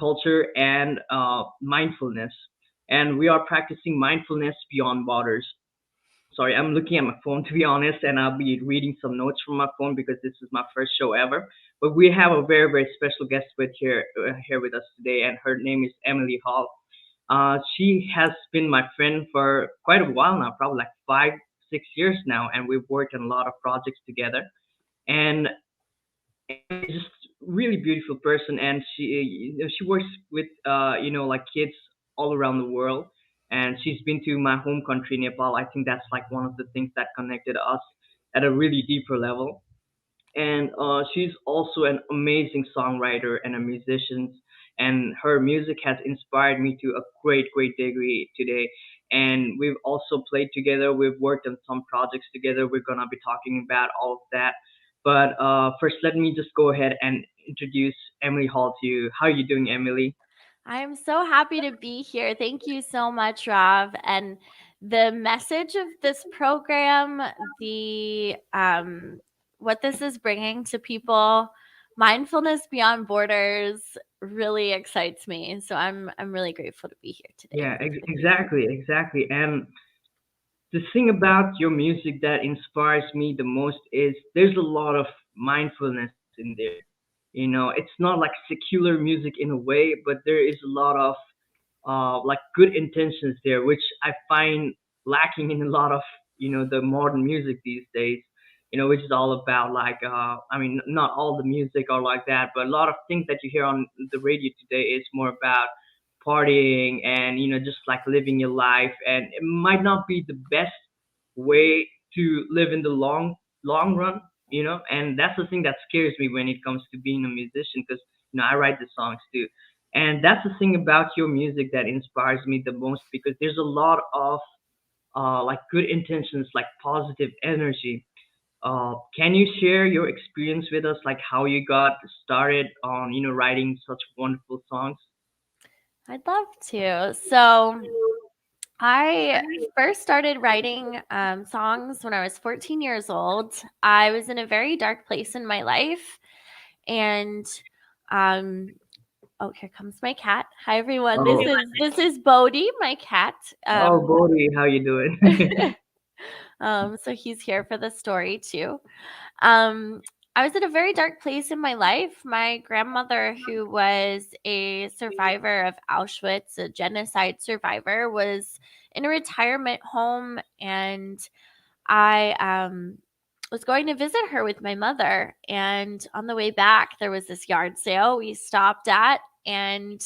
culture and mindfulness. And we are practicing mindfulness beyond borders. Sorry, I'm looking at my phone to be honest, and I'll be reading some notes from my phone because this is my first show ever. But we have a very, very special guest here with us today, and her name is Emily Hall. She has been my friend for quite a while now, probably like 5, 6 years now, and we've worked on a lot of projects together. And Emily is just really beautiful person, and she works with like kids all around the world, and she's been to my home country, Nepal. I think that's like one of the things that connected us at a really deeper level. And she's also an amazing songwriter and a musician, and her music has inspired me to a great, great degree today. And we've also played together. We've worked on some projects together. We're gonna be talking about all of that. But first, let me just go ahead and introduce Emily Hall to you. How are you doing, Emily? I'm so happy to be here. Thank you so much, Rav. And the message of this program, the what this is bringing to people, mindfulness beyond borders, really excites me. So I'm really grateful to be here today. Yeah, exactly, exactly. And the thing about your music that inspires me the most is there's a lot of mindfulness in there. It's not like secular music in a way, but there is a lot of like good intentions there, which I find lacking in a lot of the modern music these days. Which is all about like I mean, not all the music are like that, but a lot of things that you hear on the radio today is more about partying and just like living your life, and it might not be the best way to live in the long run. And that's the thing that scares me when it comes to being a musician, because I write the songs too. And that's the thing about your music that inspires me the most, because there's a lot of like good intentions, like positive energy. Can you share your experience with us, like how you got started on writing such wonderful songs? I'd love to. So I first started writing songs when I was 14 years old. I was in a very dark place in my life, and um, oh, here comes my cat. Hi everyone. This Oh, is Bodhi, my cat. oh, Bodhi, how you doing? So he's here for the story too. Um, I was in a very dark place in my life. My grandmother, who was a survivor of Auschwitz, a genocide survivor, was in a retirement home, and I was going to visit her with my mother. And on the way back, there was this yard sale we stopped at, and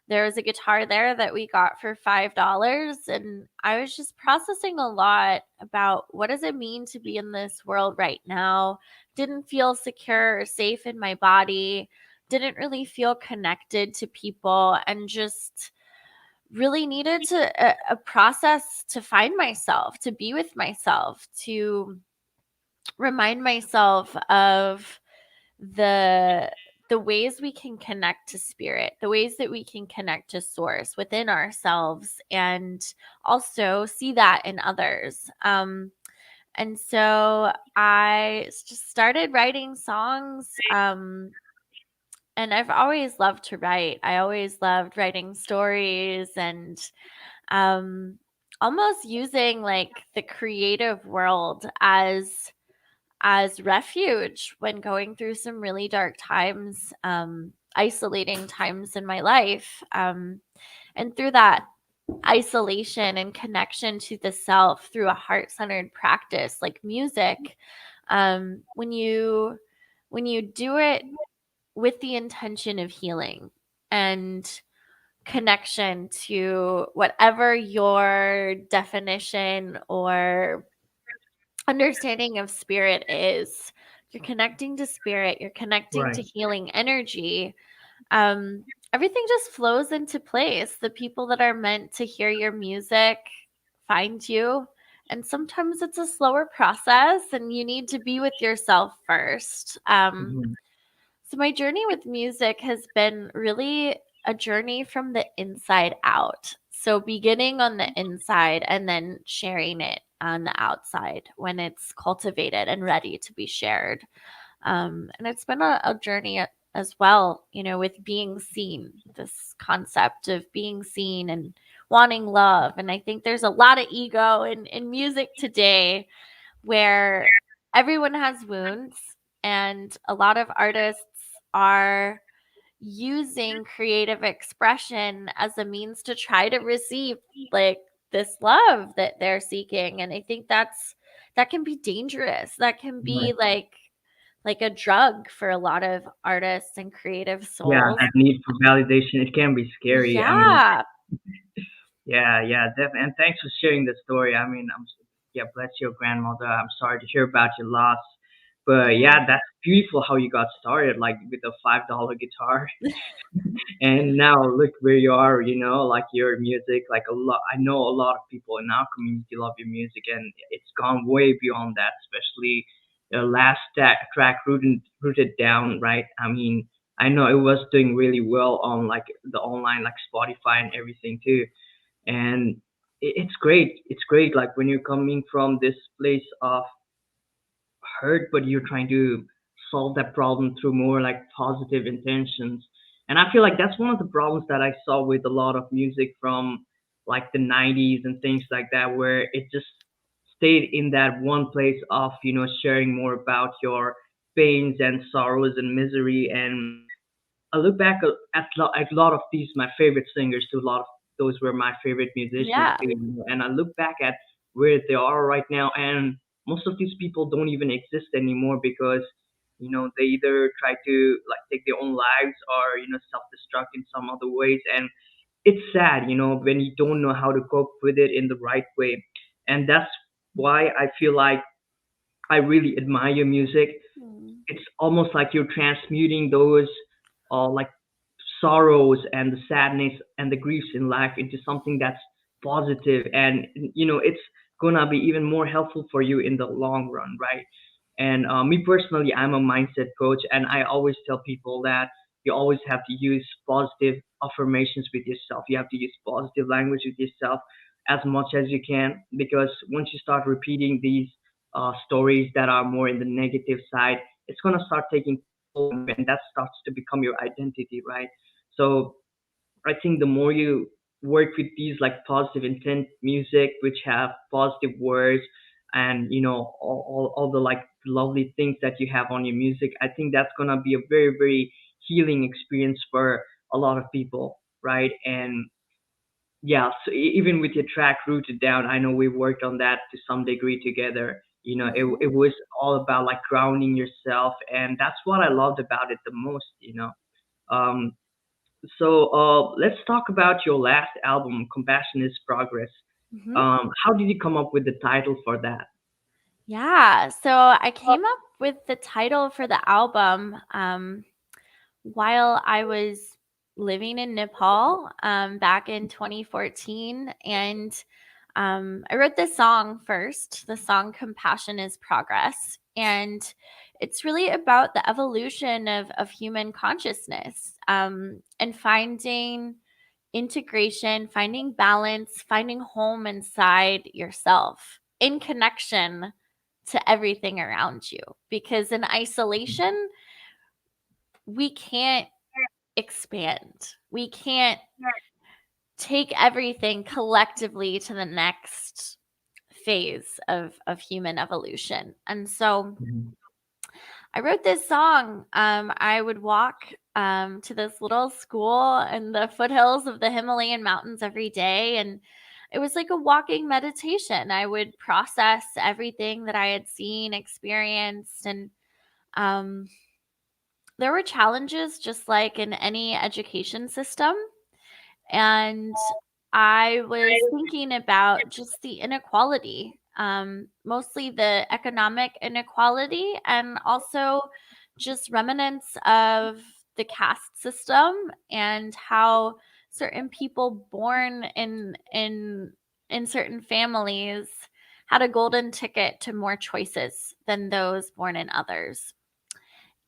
there was a guitar there that we got for $5. And I was just processing a lot about what does it mean to be in this world right now. Didn't feel secure or safe in my body, didn't really feel connected to people, and just really needed a process to find myself, to be with myself, to remind myself of the the ways we can connect to spirit, the ways that we can connect to source within ourselves, and also see that in others. And so I just started writing songs. And I've always loved to write. I always loved writing stories and um, almost using like the creative world as refuge when going through some really dark times, isolating times in my life. And through that isolation and connection to the self through a heart-centered practice like music, when you do it with the intention of healing and connection to whatever your definition or understanding of spirit is, you're connecting to spirit, you're connecting Right. to healing energy. um Everything just flows into place. The people that are meant to hear your music find you, and sometimes it's a slower process and you need to be with yourself first. Mhm. So my journey with music has been really a journey from the inside out. So beginning on the inside and then sharing it on the outside when it's cultivated and ready to be shared. And it's been a journey as well, with being seen, this concept of being seen and wanting love. And I think there's a lot of ego in music today where everyone has wounds, and a lot of artists are using creative expression as a means to try to receive like this love that they're seeking. And I think that can be dangerous. That can be Right. like a drug for a lot of artists and creative Yeah, souls. that need for validation, it can be scary. I mean, Yeah. yeah, definitely. And thanks for sharing the story. I mean, yeah, bless your grandmother. I'm sorry to hear about your loss. But Yeah. yeah, that's beautiful how you got started, like with a $5 guitar. And now look where you are, like your music, like a lot. I know a lot of people in our community love your music, and it's gone way beyond that, especially the last track, Rooted Down, right? I mean, I know it was doing really well on like the online, like Spotify and everything too. And it's great. It's great, like when you're coming from this place of hurt, but you're trying to solve that problem through more like positive intentions. And I feel like that's one of the problems that I saw with a lot of music from like the 90s and things like that, where it just stayed in that one place of, sharing more about your pains and sorrows and misery. And I look back at a lot of these my favorite singers too. A lot of those were my favorite musicians Yeah. too. And I look back at where they are right now, and most of these people don't even exist anymore because they either try to like take their own lives or self-destruct in some other ways. And it's sad, when you don't know how to cope with it in the right way. And that's why I feel like I really admire your music. Mm. It's almost like you're transmuting those like sorrows and the sadness and the griefs in life into something that's positive, and it's gonna be even more helpful for you in the long run, right? And me personally, I'm a mindset coach, and I always tell people that you always have to use positive affirmations with yourself. You have to use positive language with yourself as much as you can, because once you start repeating these stories that are more in the negative side, it's going to start taking control on you, and that starts to become your identity, right? So I think the more you work with these like positive intent music, which have positive words, and all the like lovely things that you have on your music, I think that's gonna be a very, very healing experience for a lot of people, right? And yeah, so even with your track Rooted Down, I know we worked on that to some degree together. It Mhm. was all about like grounding yourself, and that's what I loved about it the most. Um, so let's talk about your last album, Compassion is Progress. Mhm. How did you come up with the title for that? Yeah. So I came up with the title for the album while I was living in Nepal back in 2014. And I wrote this song first, the song Compassion is Progress. And it's really about the evolution of human consciousness and finding integration, finding balance, finding home inside yourself in connection to everything around you. Because in isolation, we can't expand. We can't take everything collectively to the next phase of human evolution. And so Mhm. I wrote this song. I would walk to this little school in the foothills of the Himalayan mountains every day. And it was like a walking meditation. I would process everything that I had seen, experienced, and um, there were challenges just like in any education system. And I was thinking about just the inequality, mostly the economic inequality, and also just remnants of the caste system and how certain people born in certain families had a golden ticket to more choices than those born in others.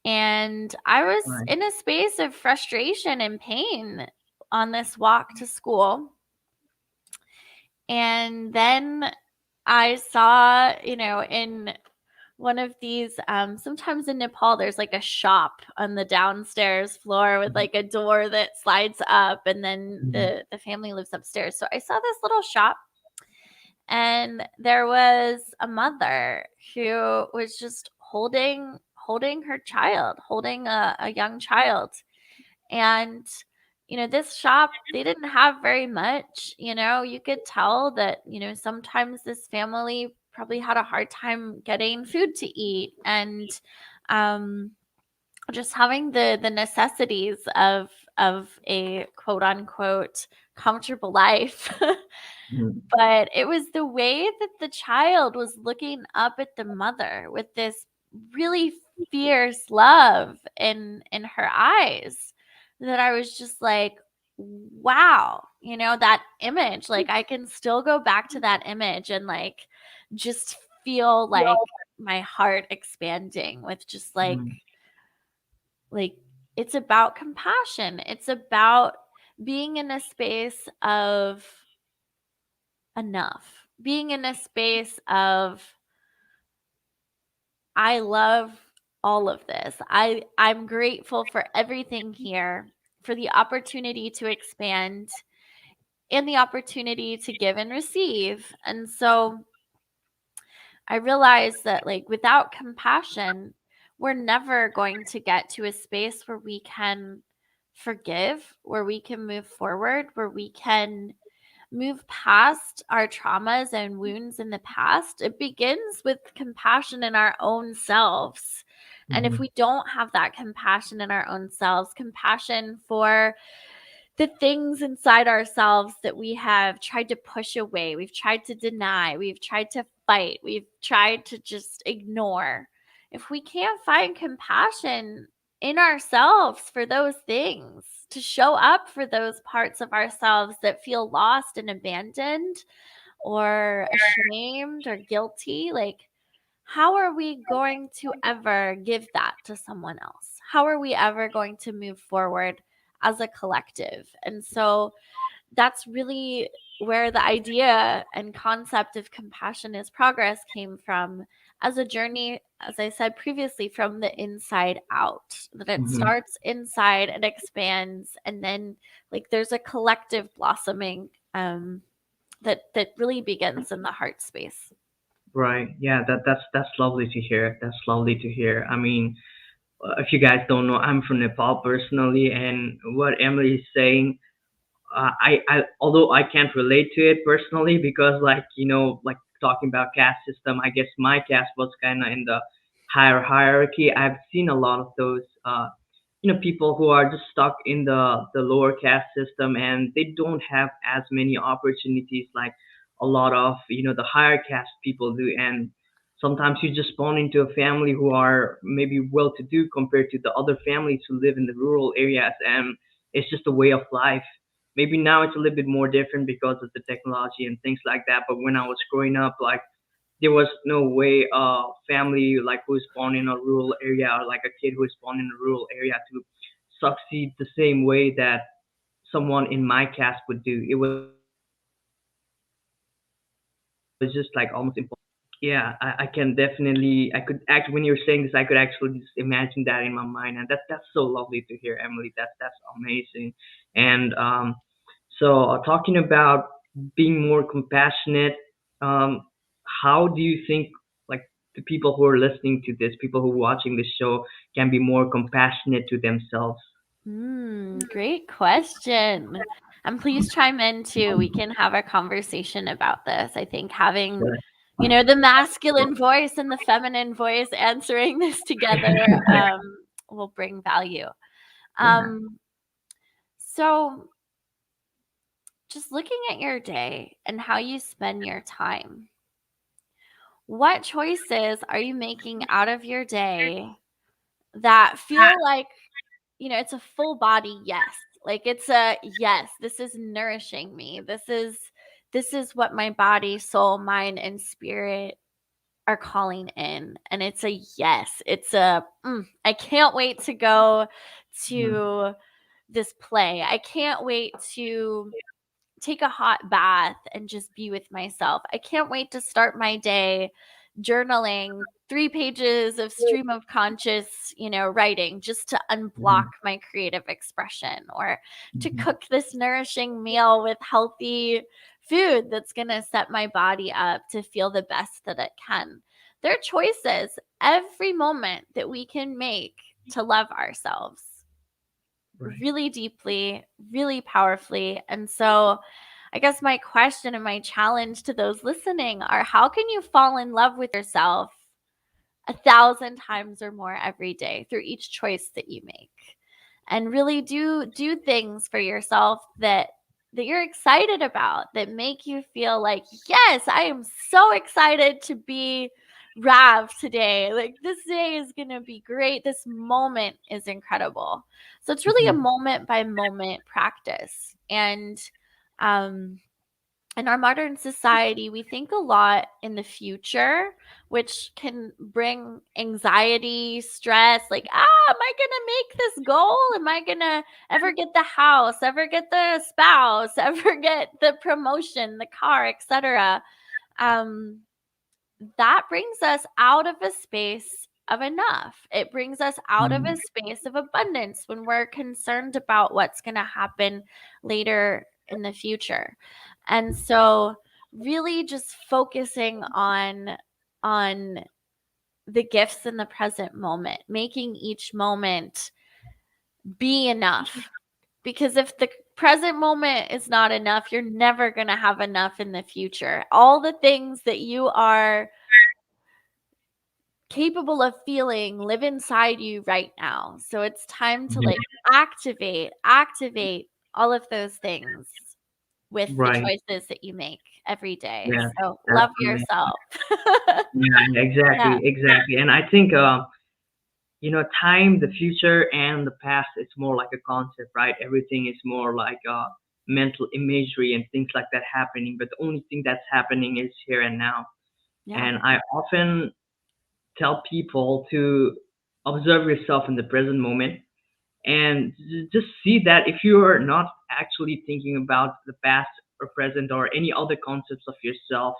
And I was Right. in a space of frustration and pain on this walk to school. And then I saw, in one of these. Sometimes in Nepal, there's like a shop on the downstairs floor with like a door that slides up, and then Mhm. the family lives upstairs. So I saw this little shop, and there was a mother who was just holding her child, holding a young child. And this shop, they didn't have very much. You could tell that sometimes this family probably had a hard time getting food to eat, and um just having the necessities of a quote unquote comfortable life. Mhm. But it was the way that the child was looking up at the mother with this really fierce love in her eyes, that I was just like, wow, that image, like I can still go back to that image and like just feel like my heart expanding with just Mhm. like it's about compassion. It's about being in a space of enough, being in a space of, I love all of this. I'm grateful for everything here, for the opportunity to expand and the opportunity to give and receive. And so I realized that like without compassion, we're never going to get to a space where we can forgive, where we can move forward, where we can move past our traumas and wounds in the past. It begins with compassion in our own selves. And if Mhm. we don't have that compassion in our own selves, compassion for the things inside ourselves that we have tried to push away, we've tried to deny, we've tried to fight, we've tried to just ignore. If we can't find compassion in ourselves for those things, to show up for those parts of ourselves that feel lost and abandoned or ashamed or guilty, like how are we going to ever give that to someone else? How are we ever going to move forward as a collective? And so that's really where the idea and concept of compassion is progress came from, as a journey, as I said previously, from the inside out, that it Mhm. starts inside and expands, and then like there's a collective blossoming that really begins in the heart space. Right. Yeah, that's lovely to hear. That's lovely to hear. I mean, if you guys don't know, I'm from Nepal personally, and what Emily is saying, I although I can't relate to it personally because like like talking about caste system, I guess my caste was kind of in the higher hierarchy. I've seen a lot of those people who are just stuck in the lower caste system and they don't have as many opportunities like a lot of the higher caste people do. And sometimes you just spawn into a family who are maybe well to do compared to the other families who live in the rural areas, and it's just a way of life. Maybe now it's a little bit more different because of the technology and things like that, but when I was growing up, like there was no way a family like who is born in a rural area or like a kid who is born in a rural area to succeed the same way that someone in my caste would do. It was just like almost impossible. Yeah, I can definitely, I could act when you're saying this, I could actually just imagine that in my mind, and that's so lovely to hear, Emily. That's amazing. And so talking about being more compassionate, um, how do you think like the people who are listening to this, people who are watching this show, can be more compassionate to themselves? Great question. And please chime in too. We can have a conversation about this. I think having, Sure. the masculine voice and the feminine voice answering this together will bring value. Yeah. Um, so, just looking at your day and how you spend your time, what choices are you making out of your day that feel like, it's a full body yes. Like it's a yes, this is nourishing me. This is what my body, soul, mind, and spirit are calling in. And it's a yes. It's a I can't wait to go Mhm. to this play. I can't wait to take a hot bath and just be with myself. I can't wait to start my day journaling 3 pages of stream of conscious, writing just to unblock Mhm. my creative expression, or to Mhm. cook this nourishing meal with healthy food that's going to set my body up to feel the best that it can. There are choices every moment that we can make to love ourselves Right. really deeply, really powerfully. And so, I guess my question and my challenge to those listening are, how can you fall in love with yourself 1,000 times or more every day through each choice that you make, and really do things for yourself that you're excited about, that make you feel like, yes, I am so excited to be Rav today. Like, this day is going to be great. This moment is incredible. So it's really a Mhm. moment by moment practice. And um in our modern society, we think a lot in the future, which can bring anxiety, stress, like, am I going to make this goal? Am I going to ever get the house, ever get the spouse, ever get the promotion, the car, etc.? Um, that brings us out of a space of enough. It brings us out of a Mhm. space of abundance when we're concerned about what's going to happen later in the future. And so, really just focusing on the gifts in the present moment, making each moment be enough. Because if the present moment is not enough, you're never going to have enough in the future. All the things that you are capable of feeling live inside you right now. So it's time to, Mhm. like, activate all of those things with the Right. choices that you make every day. Yes. So love Absolutely. yourself. Yeah. Yeah. Exactly. Exactly. And I think time, the future, and the past, it's more like a concept, right? Everything is more like mental imagery and things like that happening. But the only thing that's happening is here and now. Yeah. And I often tell people to observe yourself in the present moment and just see that if you are not actually thinking about the past or present or any other concepts of yourself,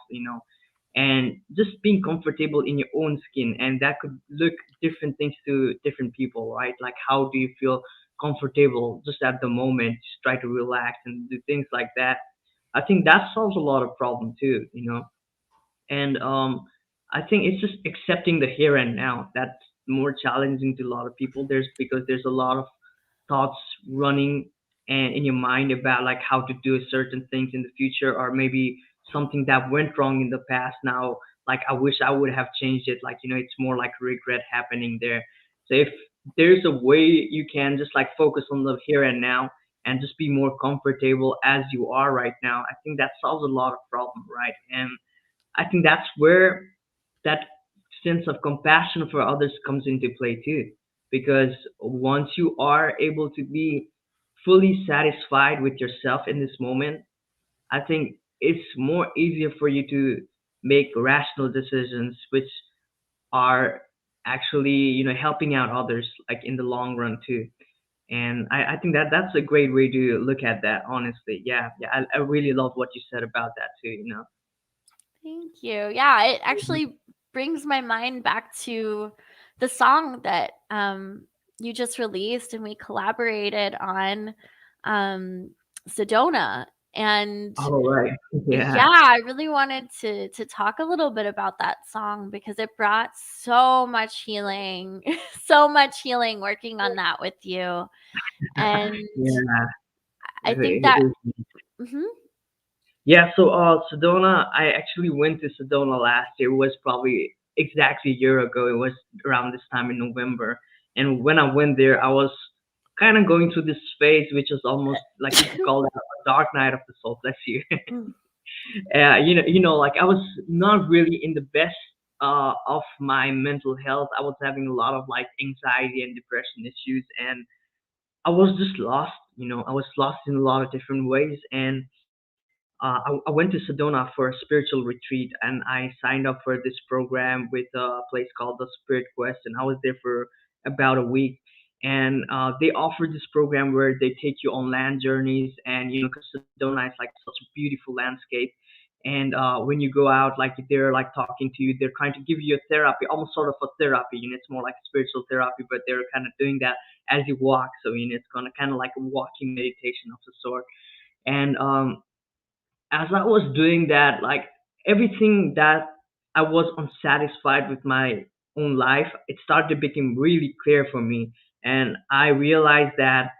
and just being comfortable in your own skin, and that could look different things to different people, right? Like, how do you feel comfortable just at the moment? Just try to relax and do things like that. I think that solves a lot of problem too. And I think it's just accepting the here and now that's more challenging to a lot of people. There's a lot of thoughts running and in your mind about like how to do certain things in the future, or maybe something that went wrong in the past now, like I wish I would have changed it. Like, it's more like regret happening there. So if there's a way you can just like focus on the here and now and just be more comfortable as you are right now, I think that solves a lot of problem, right? And I think that's where that sense of compassion for others comes into play too. Because once you are able to be fully satisfied with yourself in this moment, I think it's more easier for you to make rational decisions, which are actually, helping out others like in the long run too. And I think that that's a great way to look at that, honestly. Yeah, yeah, I really love what you said about that too. Thank you. Yeah, it actually brings my mind back to the song that you just released and we collaborated on, um Sedona. And All right. yeah, Yeah. I really wanted to talk a little bit about that song because it brought so much healing, so much healing working on that with you. And Yeah. I think It that is. mhm. Yeah. So, Sedona, I actually went to Sedona last year. It was probably exactly a year ago. It was around this time in November. And when I went there, I was kind of going through this phase, which was almost like you could call it a dark night of the soul. Bless you. Like I was not really in the best of my mental health. I was having a lot of like anxiety and depression issues, and I was just lost. I was lost in a lot of different ways, and I went to Sedona for a spiritual retreat, and I signed up for this program with a place called the Spirit Quest, and I was there for about a week. And they offered this program where they take you on land journeys, and because Sedona is like such a beautiful landscape, And when you go out, like they're like talking to you, they're trying to give you a therapy, almost sort of a therapy. It's more like spiritual therapy, but they're kind of doing that as you walk. So it's gonna kind of like a walking meditation of the sort. And as I was doing that, like everything that I was unsatisfied with my own life, it started to become really clear for me. And I realized that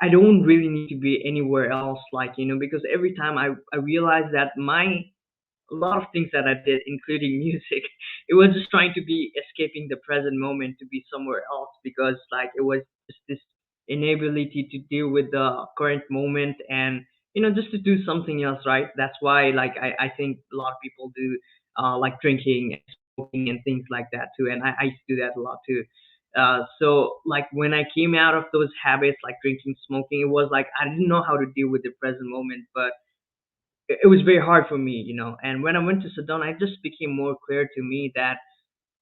I don't really need to be anywhere else, like, because every time I realized that a lot of things that I did, including music, it was just trying to be escaping the present moment to be somewhere else, because like it was just this inability to deal with the current moment, and just to do something else, right? That's why, like, I think a lot of people do like drinking and smoking and things like that too, and I used to do that a lot too. So like when I came out of those habits, like drinking, smoking, it was like I didn't know how to deal with the present moment, but it was very hard for me. And when I went to Sedona, it just became more clear to me that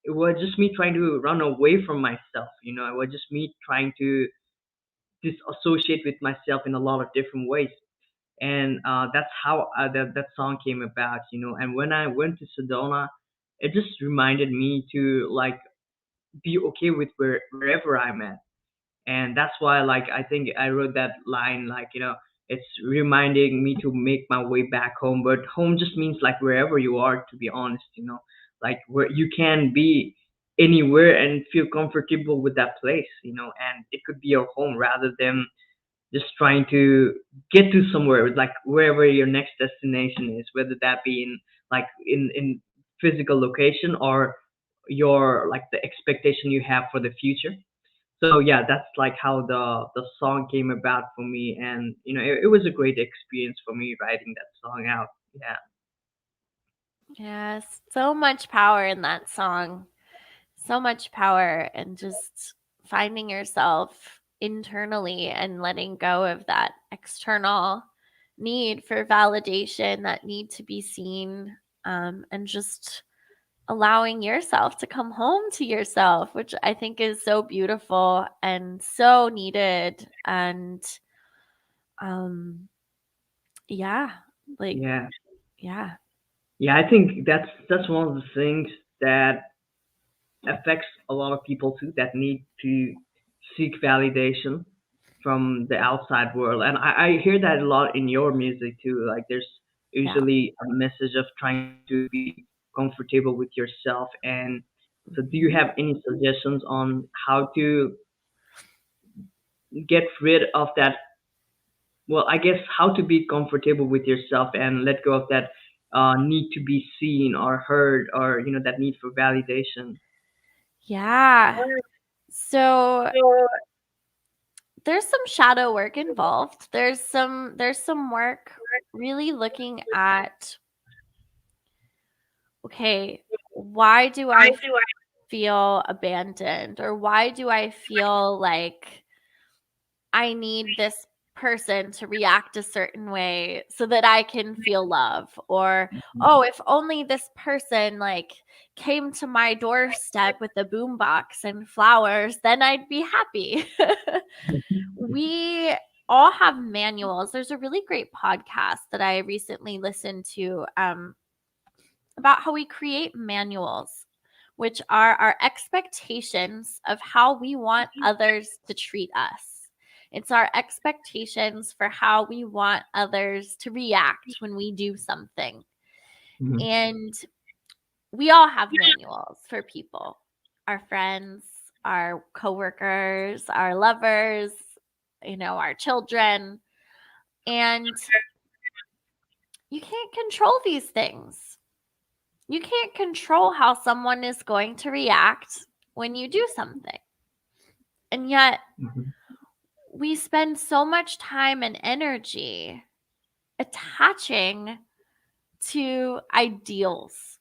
it was just me trying to run away from myself. It was just me trying to disassociate with myself in a lot of different ways. And that's how that song came about. And when I went to Sedona, it just reminded me to like be okay with wherever I'm at. And that's why, like, I think I wrote that line, like, it's reminding me to make my way back home. But home just means like wherever you are, to be honest. Like where you can be anywhere and feel comfortable with that place. And it could be your home rather than just trying to get to somewhere, like wherever your next destination is, whether that be in like in physical location, or your like the expectation you have for the future. So yeah, that's like how the song came about for me, and it was a great experience for me writing that song out. Yeah. Yes, so much power in that song. So much power, and just finding yourself internally and letting go of that external need for validation, that need to be seen, and just allowing yourself to come home to yourself, which I think is so beautiful and so needed. And um, yeah, like, Yeah. yeah, Yeah, I think that's one of the things that affects a lot of people too, that need to seek validation from the outside world. And I hear that a lot in your music too. Like there's yeah. usually a message of trying to be comfortable with yourself. And so do you have any suggestions on how to get rid of that? Well, I guess how to be comfortable with yourself and let go of that need to be seen or heard, or that need for validation. Yeah. So there's some shadow work involved. There's some work really looking at, okay, why do I feel abandoned, or why do I feel like I need this person to react a certain way so that I can feel love, or oh, if only this person like came to my doorstep with a boombox and flowers, then I'd be happy. We all have manuals. There's a really great podcast that I recently listened to, about how we create manuals, which are our expectations of how we want others to treat us. It's our expectations for how we want others to react when we do something. Mhm. And we all have manuals for people, our friends, our coworkers, our lovers, our children. And you can't control these things. You can't control how someone is going to react when you do something. And yet, Mhm. we spend so much time and energy attaching to ideals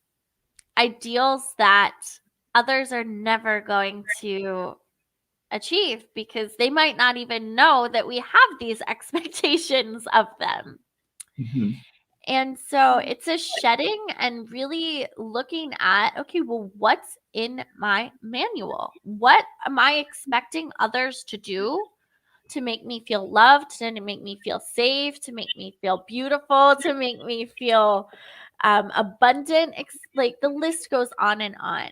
that others are never going to achieve, because they might not even know that we have these expectations of them. Mhm. And so it's a shedding and really looking at, okay, well, what's in my manual? What am I expecting others to do to make me feel loved, to make me feel safe, to make me feel beautiful, to make me feel abundant. Like the list goes on and on.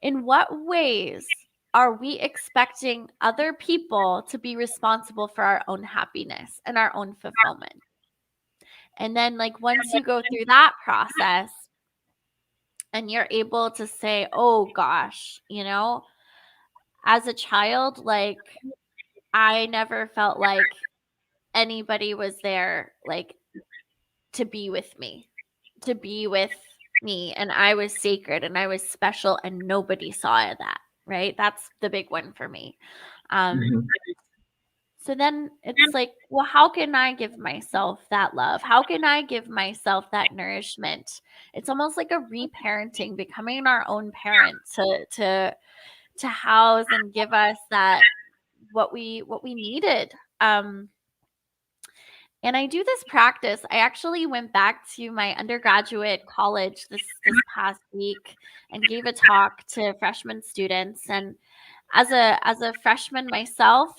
In what ways are we expecting other people to be responsible for our own happiness and our own fulfillment? And then, like, once you go through that process and you're able to say, oh gosh, as a child, like, I never felt like anybody was there, like, to be with me, and I was sacred and I was special and nobody saw that, right? That's the big one for me. Mm-hmm. So then it's like, well, how can I give myself that love? How can I give myself that nourishment? It's almost like a reparenting, becoming our own parent to house and give us that what we needed. And I do this practice. I actually went back to my undergraduate college this past week and gave a talk to freshman students. And as a freshman myself,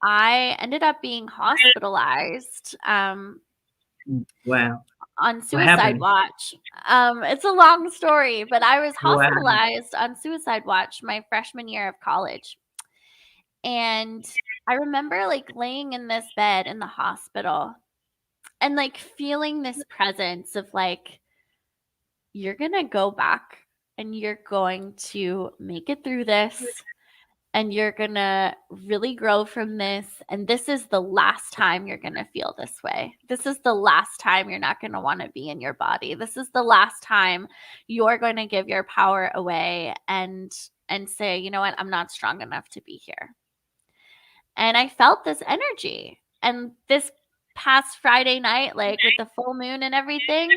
I ended up being hospitalized Wow. on What suicide happened? watch. It's a long story, but I was Wow. hospitalized on suicide watch my freshman year of college. And I remember like laying in this bed in the hospital and like feeling this presence of like, you're going to go back and you're going to make it through this and you're going to really grow from this. And this is the last time you're going to feel this way. This is the last time you're not going to want to be in your body. This is the last time you're going to give your power away and say, you know what, I'm not strong enough to be here. And I felt this energy. And this past Friday night, like with the full moon and everything,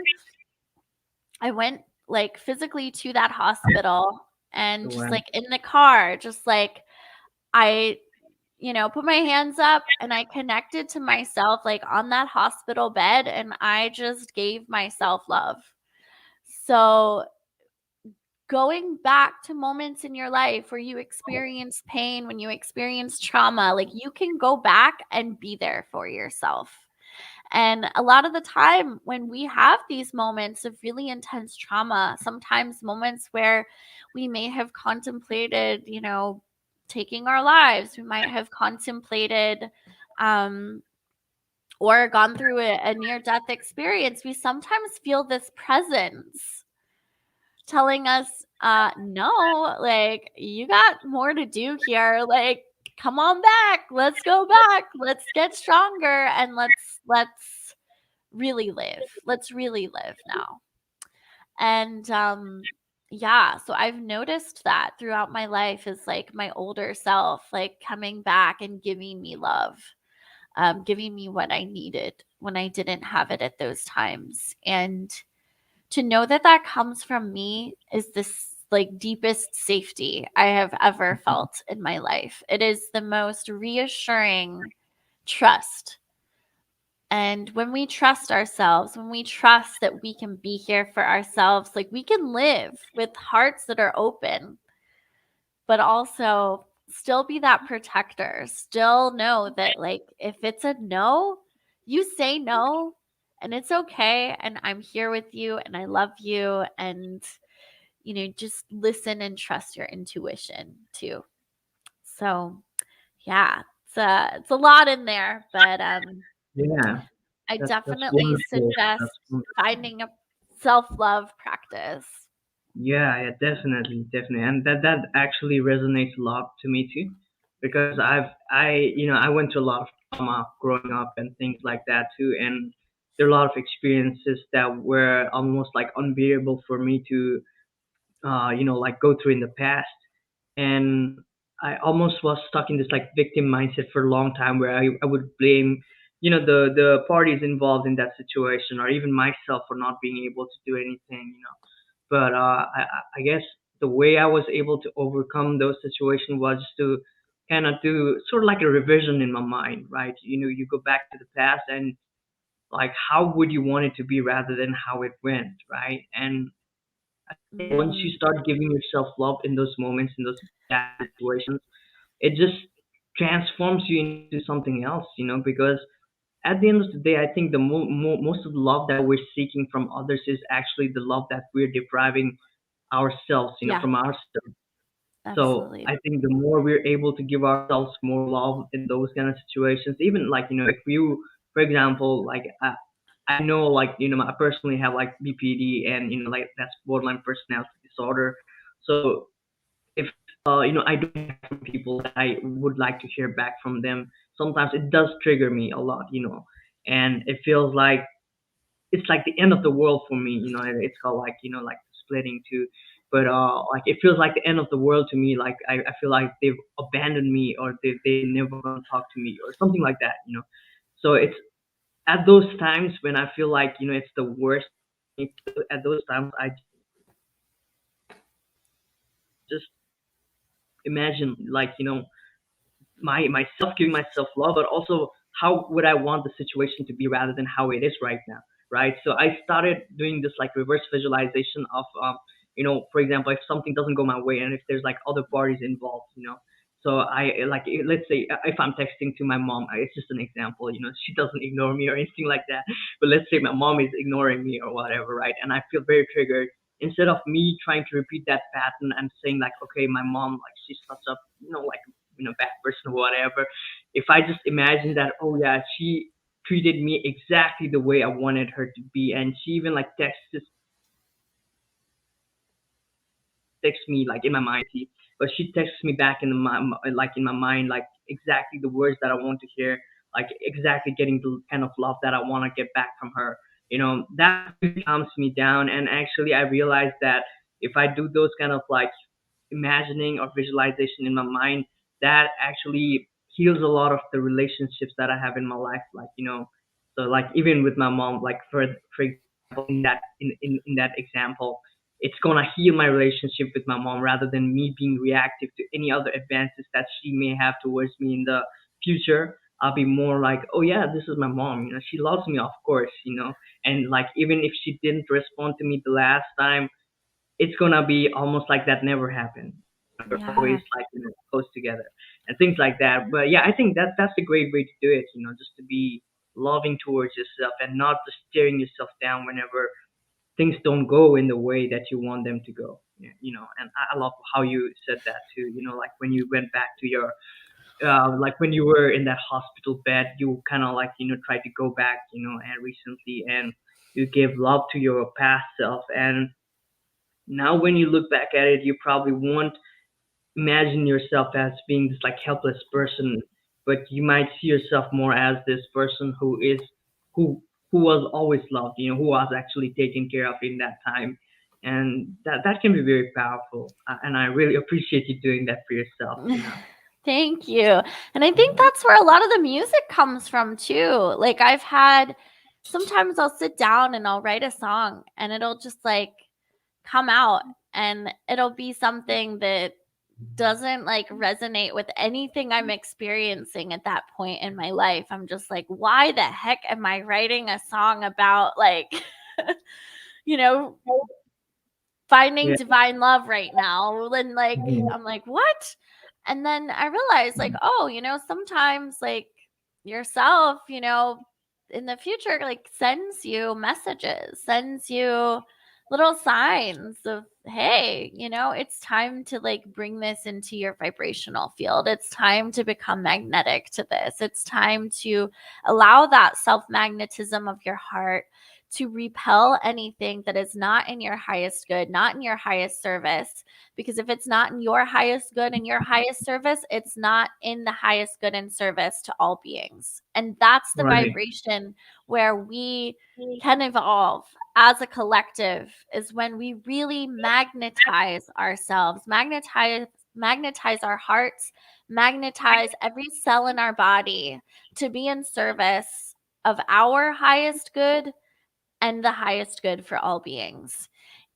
I went like physically to that hospital and just Wow. like in the car, just like I, put my hands up and I connected to myself like on that hospital bed and I just gave myself love. So going back to moments in your life where you experience pain, when you experience trauma, like you can go back and be there for yourself. And a lot of the time, when we have these moments of really intense trauma, sometimes moments where we may have contemplated, taking our lives, we might have contemplated or gone through a near death experience, we sometimes feel this presence telling us, no, like you got more to do here. Like, come on back. Let's go back. Let's get stronger and let's really live. Let's really live now. And yeah, so I've noticed that throughout my life is like my older self, like coming back and giving me love, giving me what I needed when I didn't have it at those times. And to know that that comes from me is this like deepest safety I have ever felt in my life. It is the most reassuring trust. And when we trust ourselves, when we trust that we can be here for ourselves, like we can live with hearts that are open, but also still be that protector, still know that like if it's a no, you say no and it's okay. And I'm here with you and I love you. And, just listen and trust your intuition too. So yeah, it's a lot in there, but Yeah. I That's definitely wonderful. suggest That's wonderful. finding a self-love practice. Yeah, yeah, definitely, definitely, and that actually resonates a lot to me too, because I went through a lot of trauma growing up and things like that too, and there are a lot of experiences that were almost like unbearable for me to like go through in the past. And I almost was stuck in this like victim mindset for a long time where I would blame, the parties involved in that situation or even myself for not being able to do anything. But I guess the way I was able to overcome those situations was to kind of do sort of like a revision in my mind, right? You go back to the past and like how would you want it to be rather than how it went, right? And once you Mm, start giving yourself love in those moments, in those bad situations, it just transforms you into something else, because at the end of the day, I think the most of the love that we're seeking from others is actually the love that we're depriving ourselves, Yeah, from ourselves. So absolutely. I think the more we're able to give ourselves more love in those kind of situations, even like, if you, for example, like I know, like, I personally have like BPD, and like that's borderline personality disorder. So if I don't hear from people that I would like to hear back from them, sometimes it does trigger me a lot, and it feels like it's like the end of the world for me. It's called like, like splitting too. But like it feels like the end of the world to me. Like I feel like they've abandoned me, or they never gonna talk to me, or something like that. So it's at those times when I feel like, it's the worst. At those times, I just imagine, like, myself giving myself love, but also how would I want the situation to be rather than how it is right now, right? So I started doing this like reverse visualization of, for example, if something doesn't go my way and if there's like other parties involved, So I like, let's say if I'm texting to my mom, it's just an example, she doesn't ignore me or anything like that. But let's say my mom is ignoring me or whatever, right? And I feel very triggered. Instead of me trying to repeat that pattern and saying like, okay, my mom, like she's such a, like, bad person or whatever. If I just imagine that, oh yeah, she treated me exactly the way I wanted her to be, and she even like texts me like in my mind, but she texts me back in like in my mind, like exactly the words that I want to hear, like exactly getting the kind of love that I want to get back from her. That really calms me down, and actually I realized that if I do those kind of like imagining or visualization in my mind, that actually heals a lot of the relationships that I have in my life. Like, so like even with my mom, like for example, in that example, it's gonna heal my relationship with my mom rather than me being reactive to any other advances that she may have towards me in the future. I'll be more like, oh yeah, this is my mom. She loves me, of course. And like even if she didn't respond to me the last time, it's gonna be almost like that never happened. We're always Yeah. like, close together and things like that. But yeah, I think that's a great way to do it. Just to be loving towards yourself and not just tearing yourself down whenever things don't go in the way that you want them to go. Yeah, and I love how you said that too. Like when you went back to your, like when you were in that hospital bed, you kind of like, tried to go back, and recently, and you gave love to your past self. And now, when you look back at it, you probably won't imagine yourself as being this like helpless person, but you might see yourself more as this person who who was always loved, who was actually taken care of in that time, and that can be very powerful. And I really appreciate you doing that for yourself. Thank you. And I think that's where a lot of the music comes from too. Like I've had sometimes I'll sit down and I'll write a song and it'll just like come out and it'll be something that doesn't like resonate with anything I'm experiencing at that point in my life. I'm just like, why the heck am I writing a song about like you know, finding Yeah. divine love right now? And like Mhm. I'm like, what? And then I realized like, oh, sometimes like yourself, in the future like sends you messages, sends you little signs of, hey, it's time to like bring this into your vibrational field. It's time to become magnetic to this. It's time to allow that self magnetism of your heart to repel anything that is not in your highest good, not in your highest service. Because if it's not in your highest good and your highest service, it's not in the highest good and service to all beings. And that's the Right. vibration where we can evolve as a collective, is when we really magnetize ourselves, magnetize our hearts, magnetize every cell in our body to be in service of our highest good and the highest good for all beings.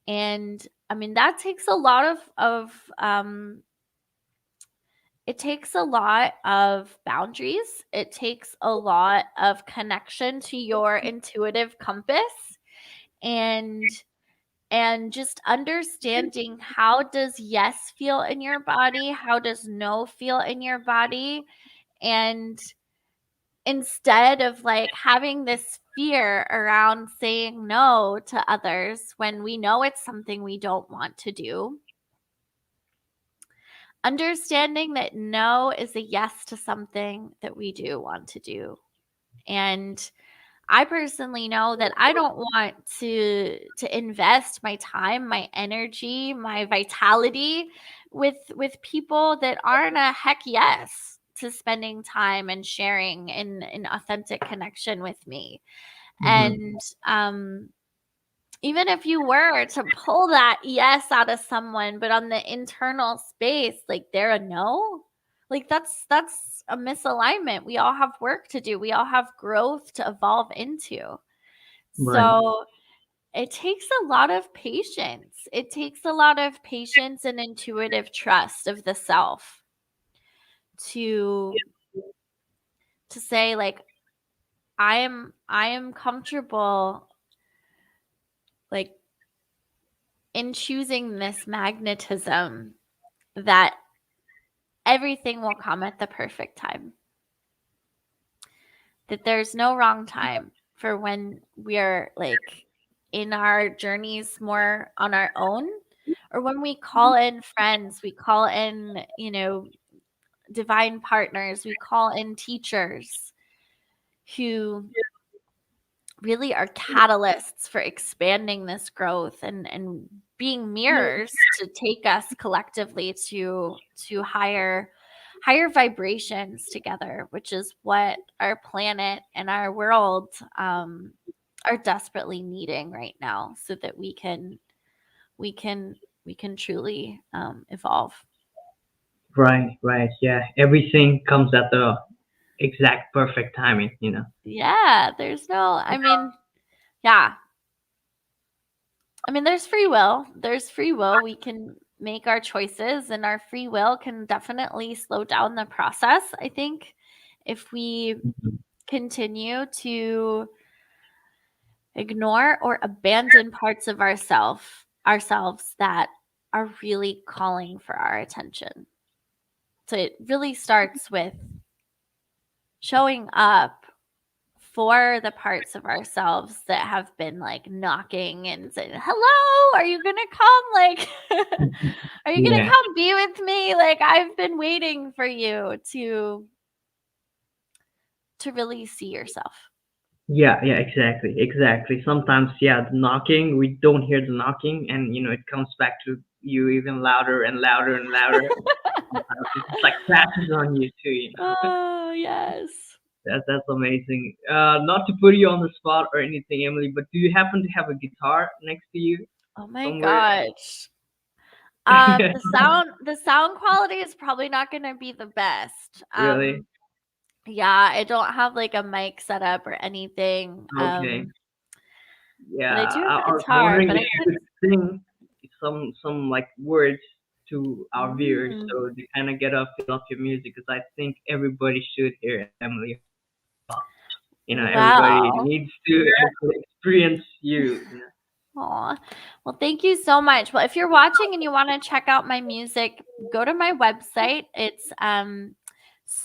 And I mean that takes a lot of it takes a lot of boundaries. It takes a lot of connection to your intuitive compass, and just understanding how does yes feel in your body, how does no feel in your body, And instead of like having this fear around saying no to others when we know it's something we don't want to do, understanding that no is a yes to something that we do want to do. And I personally know that I don't want to invest my time, my energy, my vitality with people that aren't a heck yes to spending time and sharing in authentic connection with me. Mm-hmm. And even if you were to pull that yes out of someone, but on the internal space, like they're a no, like that's a misalignment. We all have work to do. We all have growth to evolve into. Right. So it takes a lot of patience. It takes a lot of patience and intuitive trust of the self to say like I am comfortable like in choosing this magnetism that everything will come at the perfect time. That there's no wrong time for when we're like in our journeys more on our own, or when we call in friends, we call in, divine partners, we call in teachers who really are catalysts for expanding this growth and being mirrors to take us collectively to higher vibrations together, which is what our planet and our world are desperately needing right now, so that we can truly evolve. Right. Right. Yeah. Everything comes at the exact perfect timing. Yeah, there's no, yeah, there's free will. There's free will. We can make our choices, and our free will can definitely slow down the process. I think if we Mhm. continue to ignore or abandon parts of ourselves that are really calling for our attention. So it really starts with showing up for the parts of ourselves that have been like knocking and saying, "Hello, are you gonna come? Like, are you gonna Yeah. come be with me? Like, I've been waiting for you to really see yourself." Yeah. Yeah. Exactly. Exactly. Sometimes, yeah, the knocking, we don't hear the knocking, and it comes back to you even louder and louder and louder. Sometimes it just like crashes on you too. Oh yes. That's amazing. Not to put you on the spot or anything, Emily, but do you happen to have a guitar next to you Oh my somewhere? gosh. The sound quality is probably not gonna be the best. Really? Yeah, I don't have like a mic set up or anything. Okay. Yeah, But I do have a I was guitar, wondering but if I you could. could sing some like words to our viewers Mm, so they kind of get a feel of your music, because I think everybody should hear Emily. Everybody well, needs to actually experience you. aw. Well, thank you so much. Well, if you're watching and you want to check out my music, go to my website. It's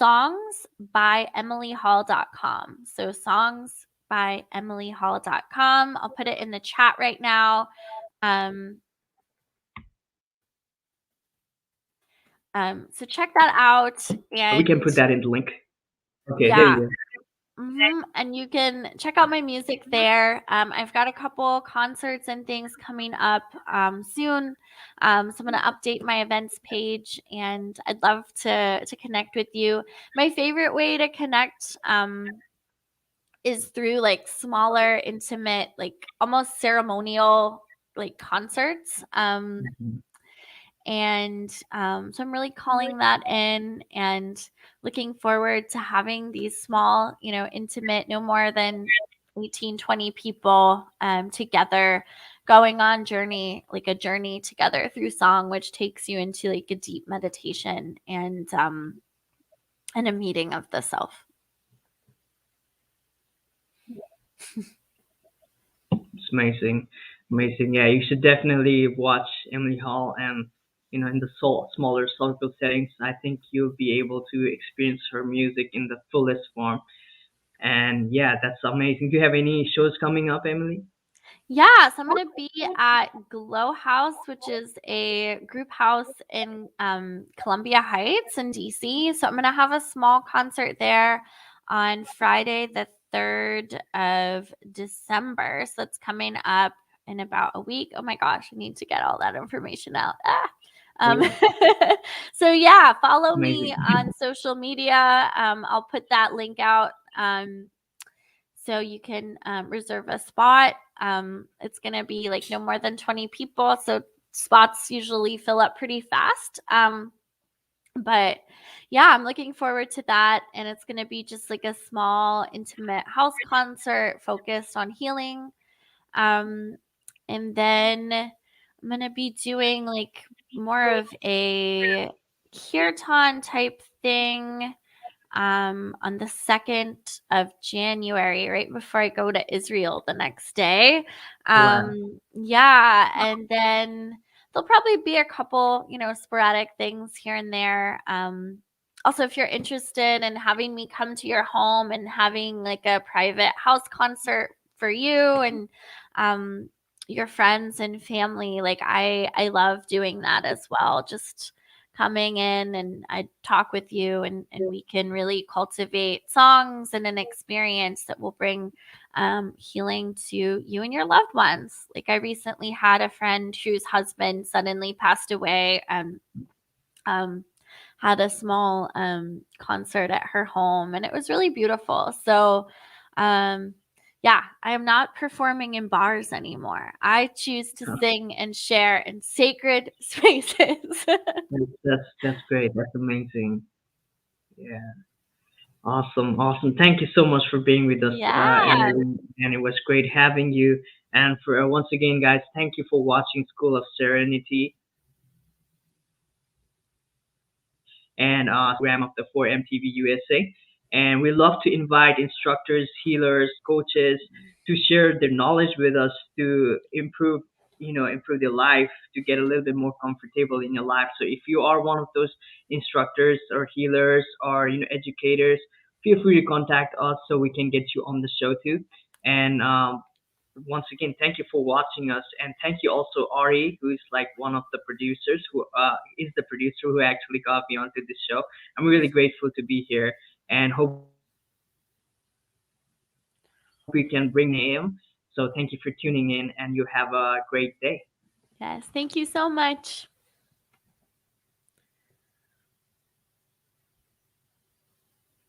songsbyemilyhall.com. So songsbyemilyhall.com. I'll put it in the chat right now. Um, so check that out. We can And put that in the link. Okay, there yeah, you and you can check out my music there. I've got a couple concerts and things coming up soon. So I'm going to update my events page, and I'd love to connect with you. My favorite way to connect is through like smaller, intimate, like almost ceremonial like concerts. go. And so I'm really calling that in and looking forward to having these small, intimate, no more than 18, 20 people together, going on like a journey together through song, which takes you into like a deep meditation and a meeting of the self. It's amazing, amazing. Yeah, you should definitely watch Emily Hall and in the smaller circle settings, I think you'll be able to experience her music in the fullest form. And yeah, that's amazing. Do you have any shows coming up, Emily? Yeah, so I'm gonna be at Glow House, which is a group house in Columbia Heights in DC. So I'm gonna have a small concert there on Friday, the 3rd of December. So that's coming up in about a week. Oh my gosh, I need to get all that information out. Um, Yeah, so yeah, follow me amazing. on social media. I'll put that link out. So you can reserve a spot. It's going to be like no more than 20 people. So spots usually fill up pretty fast. But yeah, I'm looking forward to that. And it's going to be just like a small, intimate house concert focused on healing. Um, and then I'm going to be doing like more of a kirtan type thing on the 2nd of January, right before I go to Israel the next day. Wow. Yeah, and then there'll probably be a couple, sporadic things here and there. Also, if you're interested in having me come to your home and having like a private house concert for you and um, your friends and family, like I love doing that as well. Just coming in and I talk with you and we can really cultivate songs and an experience that will bring healing to you and your loved ones. Like I recently had a friend whose husband suddenly passed away and um, had a small concert at her home and it was really beautiful. So um, yeah, I am not performing in bars anymore. I choose to sing and share in sacred spaces. That's great. That's amazing. Yeah. Awesome, awesome. Thank you so much for being with us, Yeah. Emily, and it was great having you. And for once again, guys, thank you for watching School of Serenity and program of the 4MTV USA. And we love to invite instructors, healers, coaches to share their knowledge with us to improve their life, to get a little bit more comfortable in your life. So if you are one of those instructors or healers or educators, feel free to contact us so we can get you on the show too. And once again, thank you for watching us, and thank you also Ari, who is like one of the producers, who is the producer who actually got me onto this show. I'm really grateful to be here, and hope we can bring name. So thank you for tuning in, and you have a great day. Yes. Thank you so much.